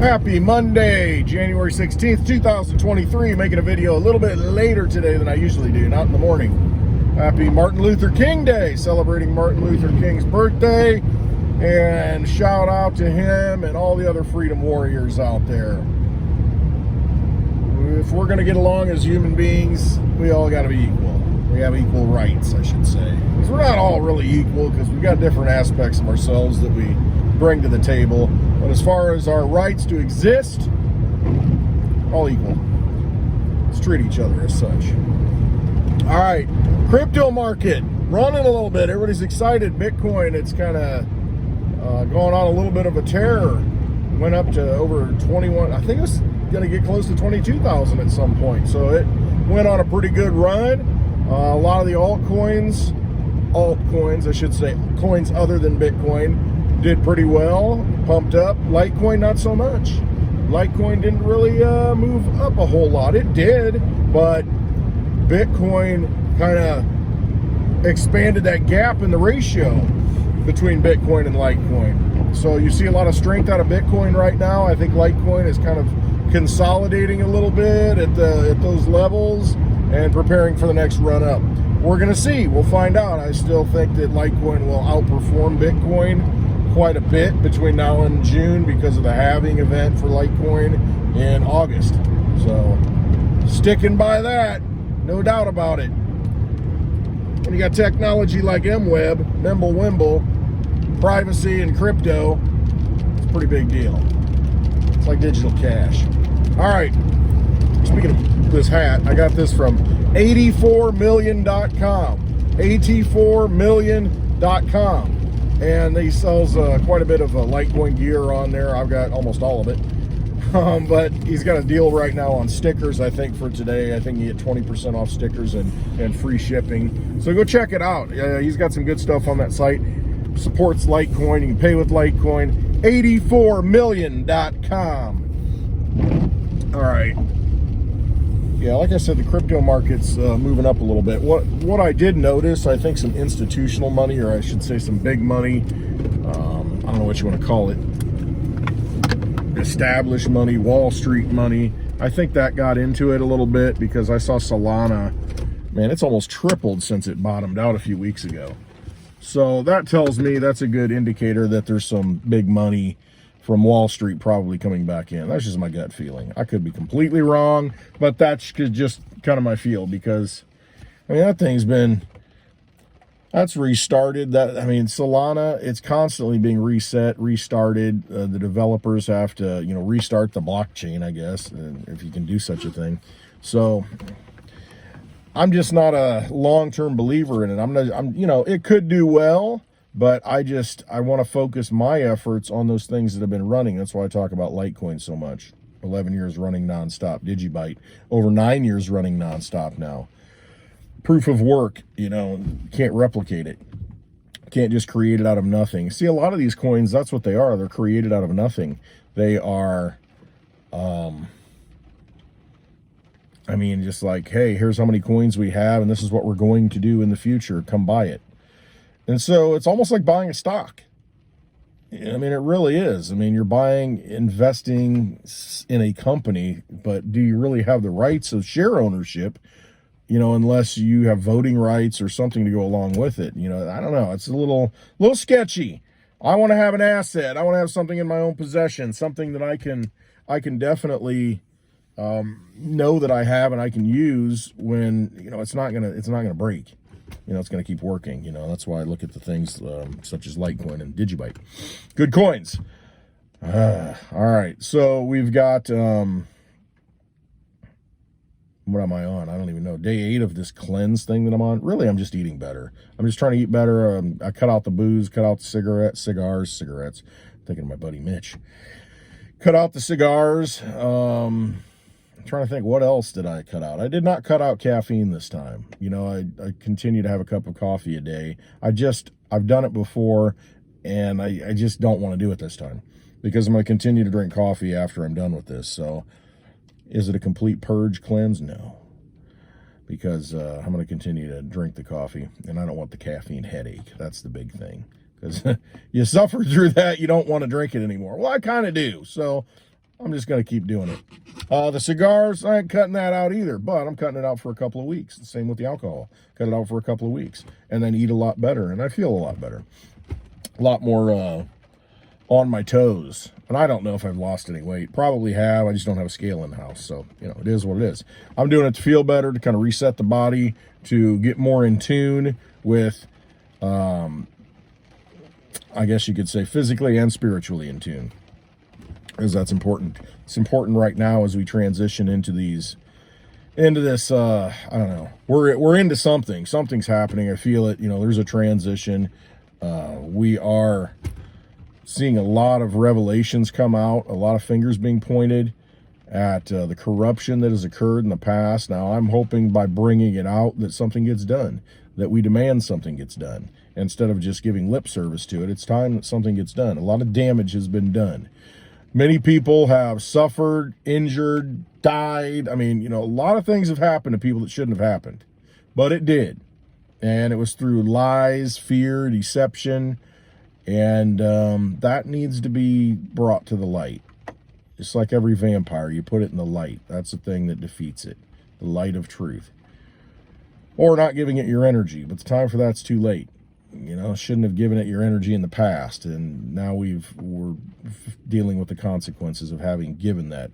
Happy Monday, January 16th, 2023. Making a video a little bit later today than I usually do, not in the morning. Happy Martin Luther King Day, celebrating Martin Luther King's birthday. And shout out to him and all the other freedom warriors out there. If we're going to get along as human beings, we all got to be equal. We have equal rights, I should say. Because we're not all really equal, because we've got different aspects of ourselves that we bring to the table. But as far as our rights to exist, all equal. Let's treat each other as such. All right, crypto market running a little bit. Everybody's excited. Bitcoin, it's kind of going on a little bit of a tear. Went up to over 21. I think it was going to get close to 22,000 at some point. So it went on a pretty good run. A lot of the altcoins, I should say, coins other than Bitcoin, did pretty well, pumped up. Litecoin, not so much. Litecoin didn't really move up a whole lot. It did, but Bitcoin kind of expanded that gap in the ratio between Bitcoin and Litecoin. So you see a lot of strength out of Bitcoin right now. I think Litecoin is kind of consolidating a little bit at those levels and preparing for the next run up. We're going to see. We'll find out. I still think that Litecoin will outperform Bitcoin quite a bit between now and June because of the halving event for Litecoin in August. So sticking by that, no doubt about it. When you got technology like MWeb, Mimblewimble, privacy and crypto, it's a pretty big deal. It's like digital cash. All right, speaking of this hat, I got this from 84million.com. 84million.com. And he sells quite a bit of Litecoin gear on there. I've got almost all of it. But he's got a deal right now on stickers, I think, for today. I think you get 20% off stickers and free shipping. So go check it out. He's got some good stuff on that site. Supports Litecoin. You can pay with Litecoin. 84million.com. All right. Yeah, like I said, the crypto market's moving up a little bit. What I did notice, I think some institutional money, or I should say some big money, I don't know what you want to call it, established money, Wall Street money, I think that got into it a little bit because I saw Solana, man, it's almost tripled since it bottomed out a few weeks ago. So that tells me that's a good indicator that there's some big money from Wall Street probably coming back in. That's just my gut feeling. I could be completely wrong, but that's just kind of my feel because, I mean, that thing's that's restarted. Solana, it's constantly being restarted. The developers have to, restart the blockchain, I guess, if you can do such a thing. So I'm just not a long-term believer in it. It could do well, but I want to focus my efforts on those things that have been running. That's why I talk about Litecoin so much. 11 years running nonstop. DigiByte, over 9 years running nonstop now. Proof of work, can't replicate it. Can't just create it out of nothing. See, a lot of these coins, that's what they are. They're created out of nothing. They are, just like, hey, here's how many coins we have, and this is what we're going to do in the future. Come buy it. And so it's almost like buying a stock. I mean, it really is. I mean, you're investing in a company, but do you really have the rights of share ownership, unless you have voting rights or something to go along with it? I don't know. It's a little sketchy. I want to have an asset. I want to have something in my own possession, something that I can definitely know that I have and I can use when, it's not gonna break. It's going to keep working. That's why I look at the things such as Litecoin and DigiByte. Good coins. All right. So we've got, what am I on? I don't even know. Day 8 of this cleanse thing that I'm on. Really, I'm just eating better. I'm just trying to eat better. I cut out the booze, cut out the cigarettes. I'm thinking of my buddy Mitch. Cut out the cigars. I'm trying to think, what else did I cut out? I did not cut out caffeine this time. I continue to have a cup of coffee a day. I've done it before, and I just don't want to do it this time because I'm going to continue to drink coffee after I'm done with this. So is it a complete purge cleanse? No, because I'm going to continue to drink the coffee, and I don't want the caffeine headache. That's the big thing, because you suffer through that. You don't want to drink it anymore. Well, I kind of do. So I'm just going to keep doing it. The cigars, I ain't cutting that out either, but I'm cutting it out for a couple of weeks. The same with the alcohol. Cut it out for a couple of weeks and then eat a lot better. And I feel a lot better. A lot more on my toes. And I don't know if I've lost any weight. Probably have. I just don't have a scale in the house. So, you know, it is what it is. I'm doing it to feel better, to kind of reset the body, to get more in tune with, I guess you could say physically and spiritually in tune. Because that's important. It's important right now as we transition into this, I don't know, we're into something. Something's happening. I feel it. You know, there's a transition. We are seeing a lot of revelations come out, a lot of fingers being pointed at the corruption that has occurred in the past. Now, I'm hoping by bringing it out that something gets done, that we demand something gets done. Instead of just giving lip service to it, it's time that something gets done. A lot of damage has been done. Many people have suffered, injured, died. I mean, you know, a lot of things have happened to people that shouldn't have happened, but it did. And it was through lies, fear, deception, and that needs to be brought to the light. Just like every vampire, you put it in the light. That's the thing that defeats it, the light of truth. Or not giving it your energy, but the time for that's too late. You know, shouldn't have given it your energy in the past, and now we're dealing with the consequences of having given that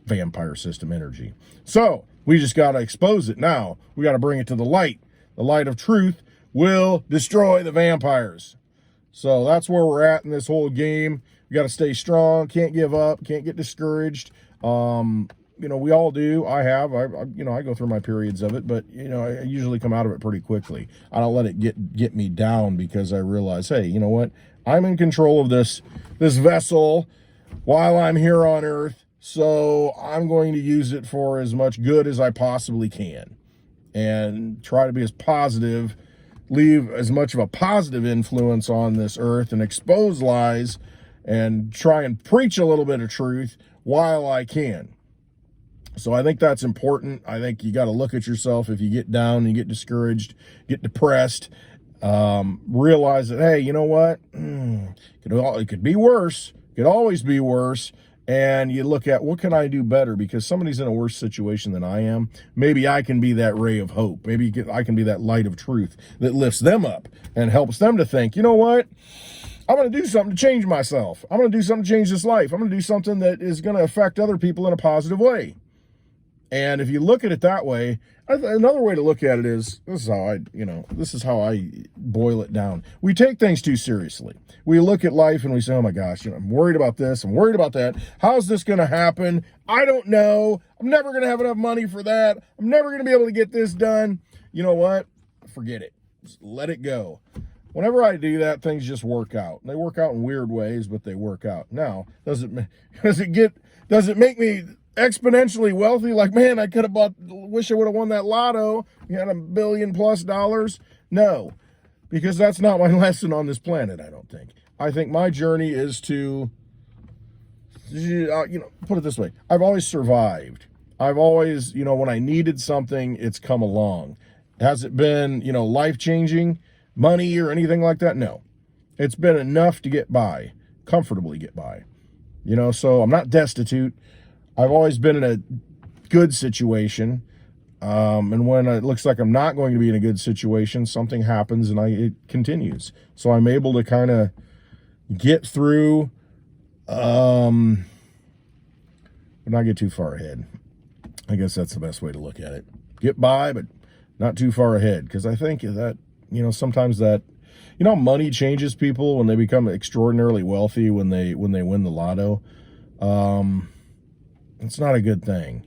vampire system energy. So we just got to expose it now. We got to bring it to the light. The light of truth will destroy the vampires. So that's where we're at in this whole game. We got to stay strong, can't give up, can't get discouraged. You know, we all do. I go through my periods of it, but, you know, I usually come out of it pretty quickly. I don't let it get me down because I realize, hey, you know what? I'm in control of this vessel while I'm here on Earth, so I'm going to use it for as much good as I possibly can and try to be as positive, leave as much of a positive influence on this Earth and expose lies and try and preach a little bit of truth while I can. So I think that's important. I think you got to look at yourself if you get down and you get discouraged, get depressed, realize that, hey, you know what? It could be worse. It could always be worse. And you look at, what can I do better? Because somebody's in a worse situation than I am. Maybe I can be that ray of hope. Maybe I can be that light of truth that lifts them up and helps them to think, you know what? I'm going to do something to change myself. I'm going to do something to change this life. I'm going to do something that is going to affect other people in a positive way. And if you look at it that way, another way to look at it is, this is how I boil it down. We take things too seriously. We look at life and we say, oh my gosh, you know, I'm worried about this, I'm worried about that. How's this going to happen? I don't know. I'm never going to have enough money for that. I'm never going to be able to get this done. You know what? Forget it. Just let it go. Whenever I do that, things just work out. They work out in weird ways, but they work out. Now, does it make me exponentially wealthy? Like, man, wish I would have won that lotto. You had $1 billion+ dollars. No, because that's not my lesson on this planet, I don't think. I think my journey is to, put it this way. I've always survived. I've always, when I needed something, it's come along. Has it been, life-changing, money or anything like that? No. It's been enough to get by, comfortably get by. So I'm not destitute. I've always been in a good situation, and when it looks like I'm not going to be in a good situation, something happens and it continues. So I'm able to kind of get through, but not get too far ahead. I guess that's the best way to look at it. Get by, but not too far ahead, because I think that, sometimes that, money changes people when they become extraordinarily wealthy, when they win the lotto. It's not a good thing.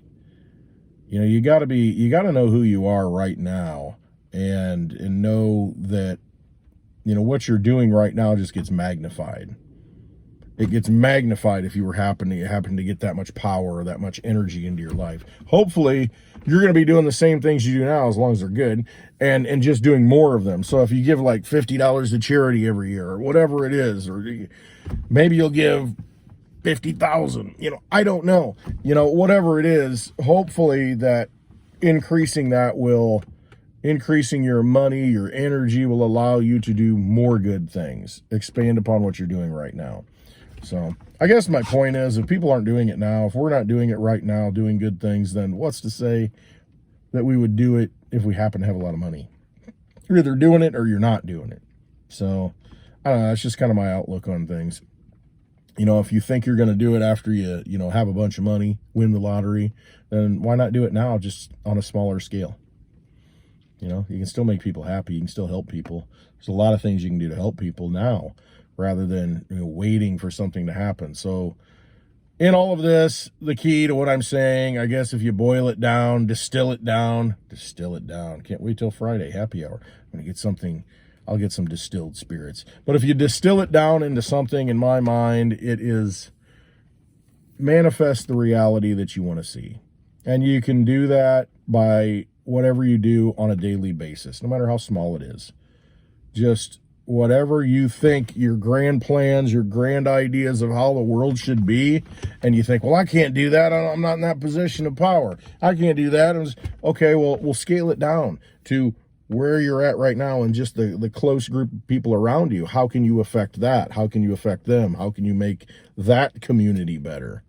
You got to know who you are right now and know that, what you're doing right now just gets magnified. It gets magnified if you were happen to get that much power or that much energy into your life. Hopefully, you're going to be doing the same things you do now, as long as they're good, and just doing more of them. So if you give like $50 to charity every year or whatever it is, or maybe you'll give 50,000, I don't know, whatever it is, hopefully that increasing your money, your energy will allow you to do more good things, expand upon what you're doing right now. So I guess my point is, if people aren't doing it now, if we're not doing it right now, doing good things, then what's to say that we would do it if we happen to have a lot of money? You're either doing it or you're not doing it. So I don't know, that's just kind of my outlook on things. You know, if you think you're going to do it after you know, have a bunch of money, win the lottery, then why not do it now, just on a smaller scale? You know, you can still make people happy. You can still help people. There's a lot of things you can do to help people now rather than, you know, waiting for something to happen. So in all of this, the key to what I'm saying, I guess if you boil it down, distill it down. Can't wait till Friday, happy hour. I'm going to get something, I'll get some distilled spirits. But if you distill it down into something, in my mind, it is manifest the reality that you want to see. And you can do that by whatever you do on a daily basis, no matter how small it is. Just whatever you think, your grand plans, your grand ideas of how the world should be, and you think, well, I can't do that. I'm not in that position of power. I can't do that. And okay, well, we'll scale it down to where you're at right now and just the close group of people around you. How can you affect that? How can you affect them? How can you make that community better?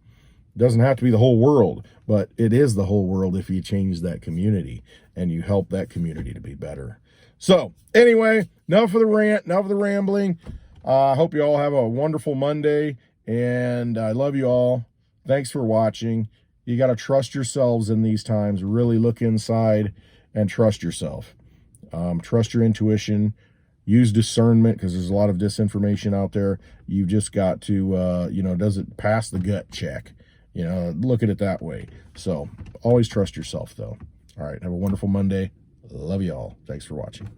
It doesn't have to be the whole world, but it is the whole world if you change that community and you help that community to be better. So anyway, enough of the rant, enough of the rambling. I hope you all have a wonderful Monday, and I love you all. Thanks for watching. You got to trust yourselves in these times. Really look inside and trust yourself. Trust your intuition. Use discernment, because there's a lot of disinformation out there. You've just got to, you know, does it pass the gut check? You know, look at it that way. So always trust yourself, though. All right, have a wonderful Monday. Love you all. Thanks for watching.